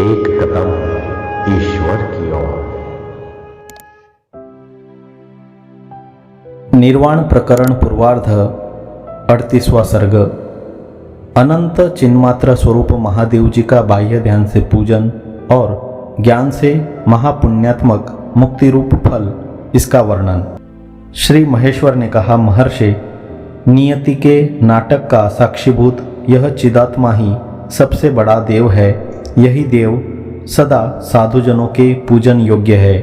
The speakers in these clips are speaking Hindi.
एक कदम ईश्वर की ओर। निर्वाण प्रकरण पूर्वार्ध 38वां सर्ग। अनंत चिन्मात्र स्वरूप महादेव जी का बाह्य ध्यान से पूजन और ज्ञान से महापुण्यात्मक मुक्ति रूप फल, इसका वर्णन। श्री महेश्वर ने कहा, महर्षि, नियति के नाटक का साक्षीभूत यह चिदात्मा ही सबसे बड़ा देव है। यही देव सदा साधुजनों के पूजन योग्य है।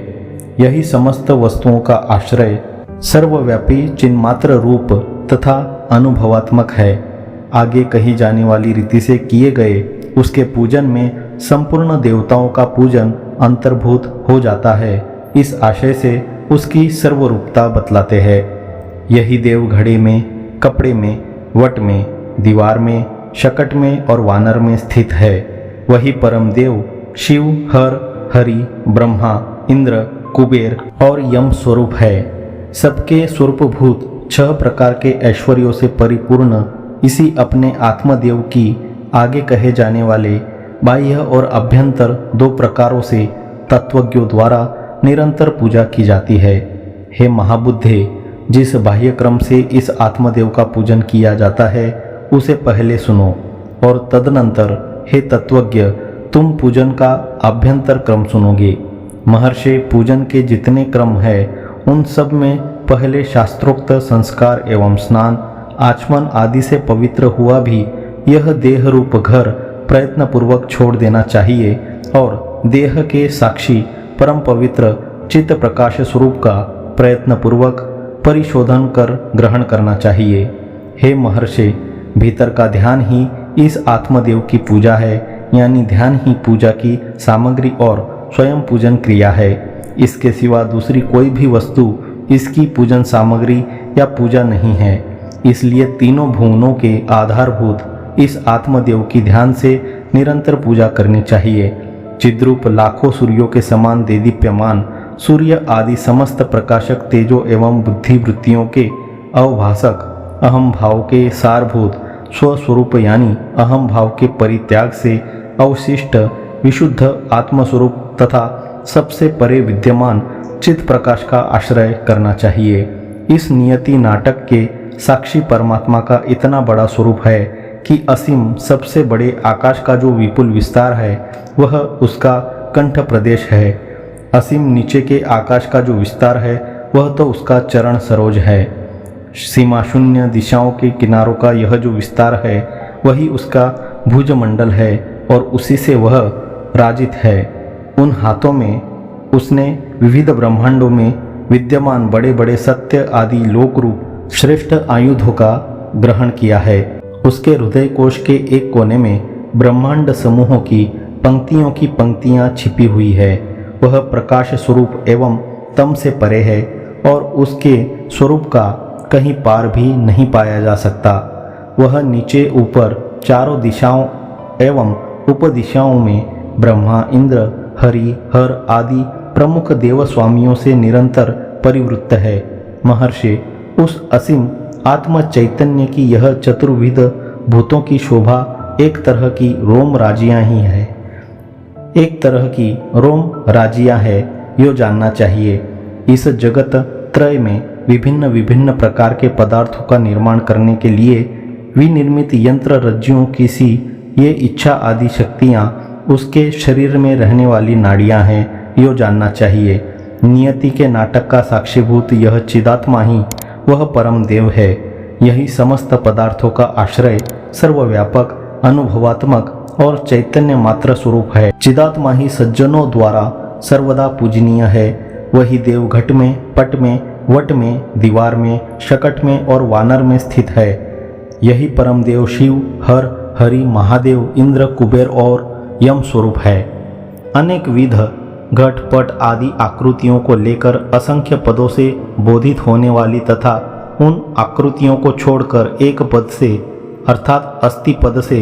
यही समस्त वस्तुओं का आश्रय, सर्वव्यापी चिन्मात्र रूप तथा अनुभवात्मक है। आगे कही जाने वाली रीति से किए गए उसके पूजन में संपूर्ण देवताओं का पूजन अंतर्भूत हो जाता है। इस आशय से उसकी सर्वरूपता बतलाते हैं। यही देव घड़े में, कपड़े में, वट में, दीवार में, शकट में और वानर में स्थित है। वही परम देव शिव, हर, हरि, ब्रह्मा, इंद्र, कुबेर और यम स्वरूप है। सबके स्वरूपभूत 6 प्रकार के ऐश्वर्यों से परिपूर्ण इसी अपने आत्मदेव की आगे कहे जाने वाले बाह्य और अभ्यंतर 2 प्रकारों से तत्वज्ञों द्वारा निरंतर पूजा की जाती है। हे महाबुद्धे, जिस बाह्य क्रम से इस आत्मदेव का पूजन किया जाता है उसे पहले सुनो और तदनंतर हे तत्वज्ञ, तुम पूजन का अभ्यंतर क्रम सुनोगे। महर्षि, पूजन के जितने क्रम है उन सब में पहले शास्त्रोक्त संस्कार एवं स्नान, आचमन आदि से पवित्र हुआ भी यह देह रूप घर प्रयत्नपूर्वक छोड़ देना चाहिए और देह के साक्षी परम पवित्र चित्त प्रकाश स्वरूप का प्रयत्नपूर्वक परिशोधन कर ग्रहण करना चाहिए। हे महर्षि, भीतर का ध्यान ही इस आत्मदेव की पूजा है, यानी ध्यान ही पूजा की सामग्री और स्वयं पूजन क्रिया है। इसके सिवा दूसरी कोई भी वस्तु इसकी पूजन सामग्री या पूजा नहीं है। इसलिए तीनों भुवनों के आधारभूत इस आत्मदेव की ध्यान से निरंतर पूजा करनी चाहिए। चिद्रूप लाखों सूर्यों के समान देदीप्यमान सूर्य आदि समस्त प्रकाशक तेजो एवं बुद्धि वृत्तियों के अवभाषक अहम भाव के सारभूत स्वस्वरूप यानी अहम भाव के परित्याग से अवशिष्ट विशुद्ध आत्मस्वरूप तथा सबसे परे विद्यमान चित्त प्रकाश का आश्रय करना चाहिए। इस नियति नाटक के साक्षी परमात्मा का इतना बड़ा स्वरूप है कि असीम सबसे बड़े आकाश का जो विपुल विस्तार है वह उसका कंठ प्रदेश है। असीम नीचे के आकाश का जो विस्तार है वह तो उसका चरण सरोज है। सीमा शून्य दिशाओं के किनारों का यह जो विस्तार है वही उसका भुजमंडल है और उसी से वह राजित है। उन हाथों में उसने विविध ब्रह्मांडों में विद्यमान बड़े बड़े सत्य आदि लोक रूप श्रेष्ठ आयुधों का ग्रहण किया है। उसके हृदय कोश के एक कोने में ब्रह्मांड समूहों की पंक्तियां छिपी हुई है। वह प्रकाश स्वरूप एवं तम से परे है और उसके स्वरूप का कहीं पार भी नहीं पाया जा सकता। वह नीचे ऊपर चारों दिशाओं एवं उपदिशाओं में ब्रह्मा, इंद्र, हरि, हर आदि प्रमुख देव स्वामियों से निरंतर परिवृत्त है। महर्षि, उस असीम आत्म चैतन्य की यह चतुर्विध भूतों की शोभा एक तरह की रोम राजियां ही है, एक तरह की रोम राजियां है, यो जानना चाहिए। इस जगत त्रय में विभिन्न विभिन्न प्रकार के पदार्थों का निर्माण करने के लिए विनिर्मित यंत्र रज्जुओं की सी ये इच्छा आदि शक्तियाँ उसके शरीर में रहने वाली नाड़ियाँ हैं, यो जानना चाहिए। नियति के नाटक का साक्षीभूत यह चिदात्मा ही वह परम देव है। यही समस्त पदार्थों का आश्रय, सर्वव्यापक, अनुभवात्मक और चैतन्य मात्र स्वरूप है। चिदात्मा ही सज्जनों द्वारा सर्वदा पूजनीय है। वही देव घट में, पट में, वट में, दीवार में, शकट में और वानर में स्थित है। यही परम देव शिव, हर, हरि, महादेव, इंद्र, कुबेर और यम स्वरूप है। अनेक विध घट, पट आदि आकृतियों को लेकर असंख्य पदों से बोधित होने वाली तथा उन आकृतियों को छोड़कर एक पद से अर्थात अस्थि पद से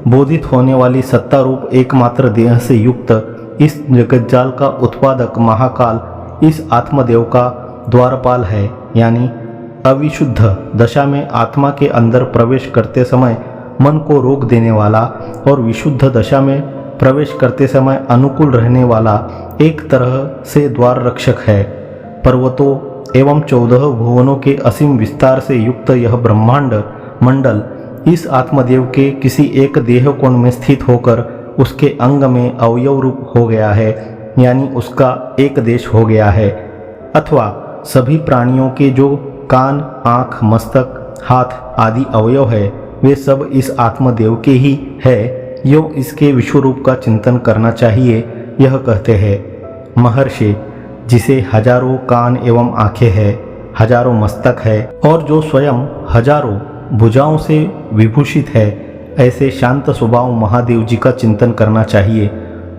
बोधित होने वाली सत्ता रूप एकमात्र देह से युक्त इस जगज्जाल का उत्पादक महाकाल इस आत्मदेव का द्वारपाल है, यानी अविशुद्ध दशा में आत्मा के अंदर प्रवेश करते समय मन को रोक देने वाला और विशुद्ध दशा में प्रवेश करते समय अनुकूल रहने वाला एक तरह से द्वार रक्षक है। पर्वतों एवं 14 भुवनों के असीम विस्तार से युक्त यह ब्रह्मांड मंडल इस आत्मदेव के किसी एक देह कोण में स्थित होकर उसके अंग में अवयव रूप हो गया है, यानी उसका एक देश हो गया है। अथवा सभी प्राणियों के जो कान, आँख, मस्तक, हाथ आदि अवयव है वे सब इस आत्मदेव के ही है, यो इसके विश्वरूप का चिंतन करना चाहिए। यह कहते हैं महर्षि, जिसे हजारों कान एवं आंखें हैं, हजारों मस्तक है और जो स्वयं हजारों भुजाओं से विभूषित है, ऐसे शांत स्वभाव महादेव जी का चिंतन करना चाहिए,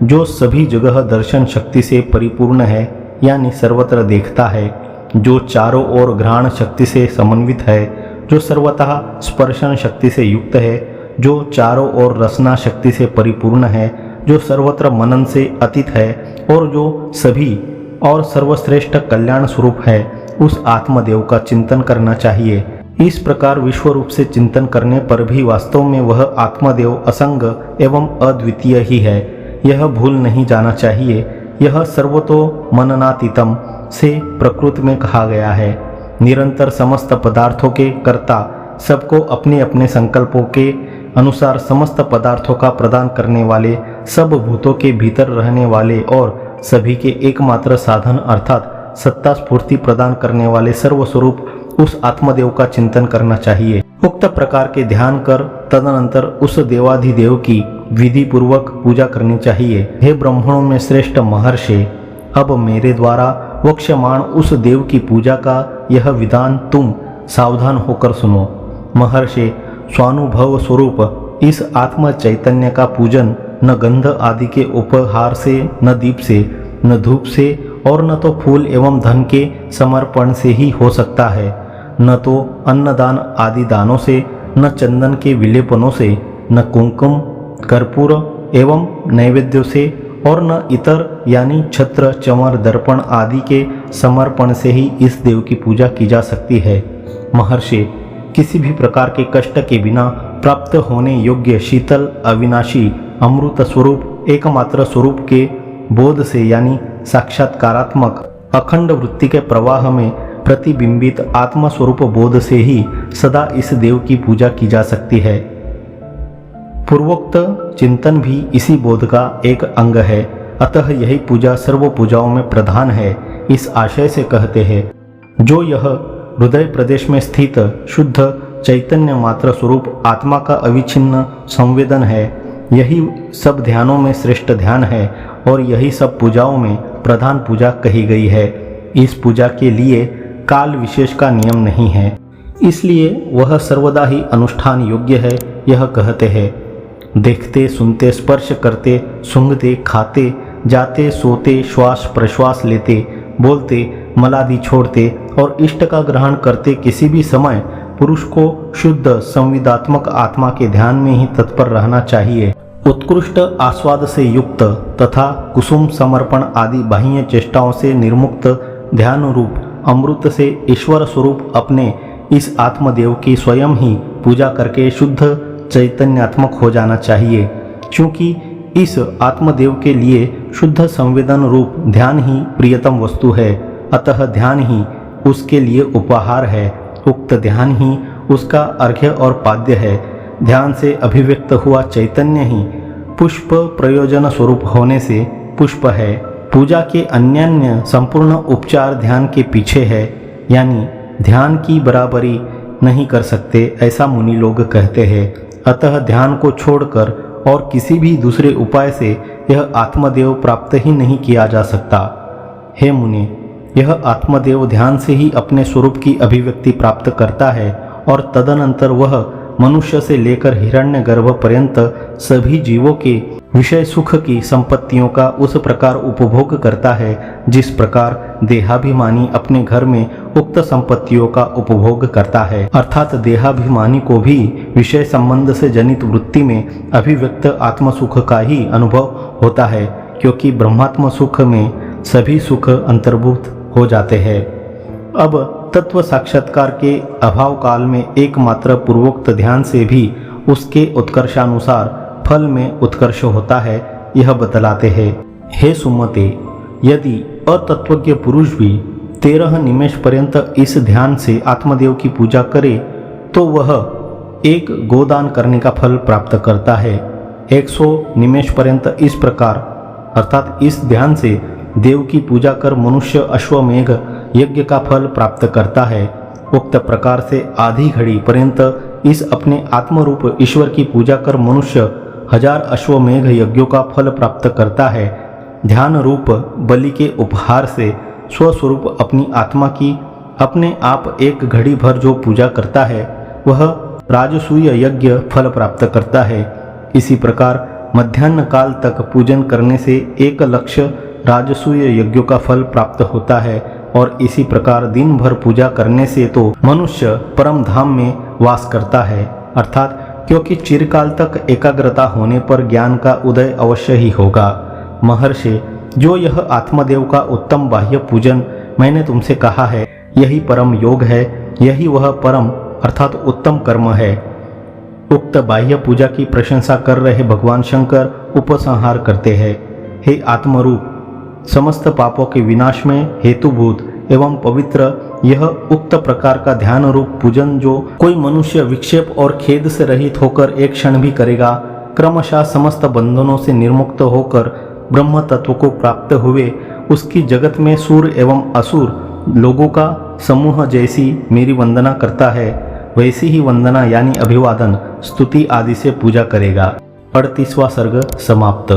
जो सभी जगह दर्शन शक्ति से परिपूर्ण है, यानी सर्वत्र देखता है, जो चारों ओर घ्राण शक्ति से समन्वित है, जो सर्वतः स्पर्शन शक्ति से युक्त है, जो चारों ओर रसना शक्ति से परिपूर्ण है, जो सर्वत्र मनन से अतीत है और जो सभी और सर्वश्रेष्ठ कल्याण स्वरूप है, उस आत्मदेव का चिंतन करना चाहिए। इस प्रकार विश्व रूप से चिंतन करने पर भी वास्तव में वह आत्मदेव असंग एवं अद्वितीय ही है, यह भूल नहीं जाना चाहिए। यह सर्वतो मननातीतम से प्रकृत में कहा गया है। निरंतर समस्त पदार्थों के कर्ता, सबको अपने अपने संकल्पों के अनुसार समस्त पदार्थों का प्रदान करने वाले, सब भूतों के भीतर रहने वाले और सभी के एकमात्र साधन अर्थात सत्ता स्फूर्ति प्रदान करने वाले सर्वस्वरूप उस आत्मदेव का चिंतन करना चाहिए। उक्त प्रकार के ध्यान कर तदनंतर उस देवाधिदेव की विधि पूर्वक पूजा करनी चाहिए। हे ब्राह्मणों में श्रेष्ठ महर्षि, अब मेरे द्वारा वक्ष्यमाण उस देव की पूजा का यह विधान तुम सावधान होकर सुनो। महर्षि, स्वानुभव स्वरूप इस आत्म चैतन्य का पूजन न गंध आदि के उपहार से, न दीप से, न धूप से और न तो फूल एवं धन के समर्पण से ही हो सकता है, न तो अन्नदान आदि दानों से, न चंदन के विलेपनों से, न कुंकुम, कर्पूर एवं नैवेद्यों से और न इतर यानी छत्र, चमर, दर्पण आदि के समर्पण से ही इस देव की पूजा की जा सकती है। महर्षि, किसी भी प्रकार के कष्ट के बिना प्राप्त होने योग्य शीतल, अविनाशी, अमृत स्वरूप एकमात्र स्वरूप के बोध से, यानी साक्षात्कारात्मक अखंड वृत्ति के प्रवाह में प्रतिबिंबित आत्मस्वरूप बोध से ही सदा इस देव की पूजा की जा सकती है। पूर्वोक्त चिंतन भी इसी बोध का एक अंग है, अतः यही पूजा सर्व पूजाओं में प्रधान है। इस आशय से कहते हैं, जो यह हृदय प्रदेश में स्थित शुद्ध चैतन्य मात्र स्वरूप आत्मा का अविच्छिन्न संवेदन है, यही सब ध्यानों में श्रेष्ठ ध्यान है और यही सब पूजाओं में प्रधान पूजा कही गई है। इस पूजा के लिए काल विशेष का नियम नहीं है, इसलिए वह सर्वदा ही अनुष्ठान योग्य है। यह कहते हैं, देखते, सुनते, स्पर्श करते, सूंघते, खाते, जाते, सोते, श्वास प्रश्वास लेते, बोलते, मलादि छोड़ते और इष्ट का ग्रहण करते किसी भी समय पुरुष को शुद्ध संविदात्मक आत्मा के ध्यान में ही तत्पर रहना चाहिए। उत्कृष्ट आस्वाद से युक्त तथा कुसुम समर्पण आदि बाह्य चेष्टाओं से निर्मुक्त ध्यान रूप अमृत से ईश्वर स्वरूप अपने इस आत्मदेव की स्वयं ही पूजा करके शुद्ध चैतन्यात्मक हो जाना चाहिए, क्योंकि इस आत्मदेव के लिए शुद्ध संवेदन रूप ध्यान ही प्रियतम वस्तु है। अतः ध्यान ही उसके लिए उपहार है, उक्त ध्यान ही उसका अर्घ्य और पाद्य है। ध्यान से अभिव्यक्त हुआ चैतन्य ही पुष्प प्रयोजन स्वरूप होने से पुष्प है। पूजा के अन्यान्य संपूर्ण उपचार ध्यान के पीछे है, यानी ध्यान की बराबरी नहीं कर सकते, ऐसा मुनि लोग कहते हैं। अतः ध्यान को छोड़कर और किसी भी दूसरे उपाय से यह आत्मदेव प्राप्त ही नहीं किया जा सकता। हे मुनि, यह आत्मदेव ध्यान से ही अपने स्वरूप की अभिव्यक्ति प्राप्त करता है और तदनंतर वह मनुष्य से लेकर हिरण्यगर्भ पर्यंत सभी जीवों के विषय सुख की संपत्तियों का उस प्रकार उपभोग करता है जिस प्रकार देहाभिमानी अपने घर में उक्त संपत्तियों का उपभोग करता है। अर्थात देहाभिमानी को भी विषय संबंध से जनित वृत्ति में अभिव्यक्त आत्मसुख का ही अनुभव होता है, क्योंकि ब्रह्मात्म सुख में सभी सुख अंतर्भूत हो जाते हैं। अब तत्व साक्षात्कार के अभाव काल में एकमात्र पूर्वोक्त ध्यान से भी उसके उत्कर्षानुसार फल में उत्कर्ष होता है, यह बतलाते हैं। हे सुमते, यदि अतत्वज्ञ पुरुष भी 13 निमेष पर्यंत इस ध्यान से आत्मदेव की पूजा करे तो वह एक गोदान करने का फल प्राप्त करता है। 100 निमेष पर्यंत इस प्रकार अर्थात इस ध्यान से देव की पूजा कर मनुष्य अश्वमेघ यज्ञ का फल प्राप्त करता है। उक्त प्रकार से आधी घड़ी पर्यंत इस अपने आत्मरूप ईश्वर की पूजा कर मनुष्य 1000 अश्वमेघ यज्ञों का फल प्राप्त करता है। ध्यान रूप बलि के उपहार से स्वस्वरूप अपनी आत्मा की अपने आप एक घड़ी भर जो पूजा करता है वह राजसूय यज्ञ फल प्राप्त करता है। इसी प्रकार मध्याह्न काल तक पूजन करने से 1 लक्ष राजसूय यज्ञों का फल प्राप्त होता है और इसी प्रकार दिन भर पूजा करने से तो मनुष्य परम धाम में वास करता है। अर्थात क्योंकि चिरकाल तक एकाग्रता होने पर ज्ञान का उदय अवश्य ही होगा। महर्षि, जो यह आत्मदेव का उत्तम बाह्य पूजन मैंने तुमसे कहा है यही परम योग है, यही वह परम अर्थात उत्तम कर्म है। उक्त बाह्य पूजा की प्रशंसा कर रहे भगवान शंकर उपसंहार करते हैं। हे आत्मरूप, समस्त पापों के विनाश में हेतुभूत एवं पवित्र यह उक्त प्रकार का ध्यान रूप पूजन जो कोई मनुष्य विक्षेप और खेद से रहित होकर एक क्षण भी करेगा, क्रमशः समस्त बंधनों से निर्मुक्त होकर ब्रह्म तत्व को प्राप्त हुए उसकी जगत में सूर एवं असुर लोगों का समूह जैसी मेरी वंदना करता है वैसी ही वंदना यानी अभिवादन स्तुति आदि से पूजा करेगा। 38वां सर्ग समाप्त।